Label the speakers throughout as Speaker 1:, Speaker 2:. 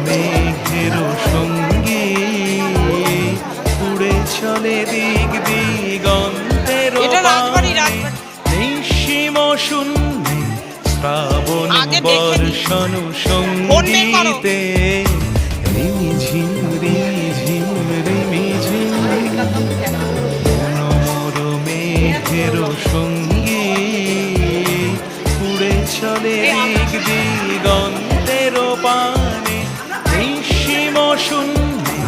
Speaker 1: মেঘের সঙ্গী উড়ে চলে দিক দিগন্তের নিঃসীম শূন্যে শ্রাবণ বর্ষণ সঙ্গীতে রিমিঝিম রিমিঝিম রিমিঝিম মোর মেঘের সঙ্গী উড়ে চলে দিক দিগন্তের পানে নিঃসীম শূন্যে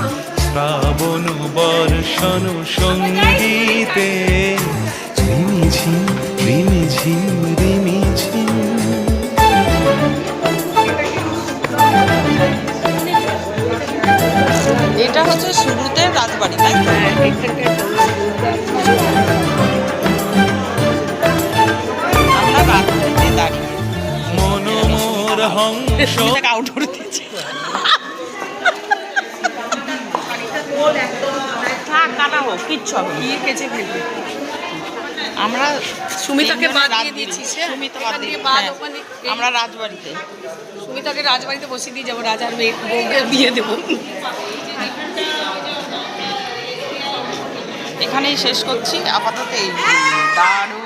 Speaker 1: শ্রাবণ বর্ষণ সঙ্গীতে রিমিঝিম রিমিঝিম রিমিঝিম।
Speaker 2: এটা হচ্ছে শুরুতে রাজবাড়ি, তাই তো? আমরা রাজবাড়িতে দাঁড়িয়ে
Speaker 1: মনোমোর হংস
Speaker 2: আউট করে দিচ্ছি। কাটা হোক, কিচ্ছু হবে না।
Speaker 3: কেচে ফেলবে।
Speaker 2: আমরা
Speaker 3: সুমিতাকে বাদ দিয়ে
Speaker 2: রাজবাড়ি।
Speaker 3: দিচ্ছি,
Speaker 2: সুমিতা বাদ দিয়ে,
Speaker 3: বাদ
Speaker 2: হ্যাঁ।
Speaker 3: ওখানে
Speaker 2: আমরা রাজবাড়িতে।
Speaker 3: সুমিতাকে রাজবাড়িতে বসিয়ে দিয়ে যাবো, রাজার বউকে বিয়ে দেবো।
Speaker 2: এখানেই শেষ করছি আপাতত। এই দারুণ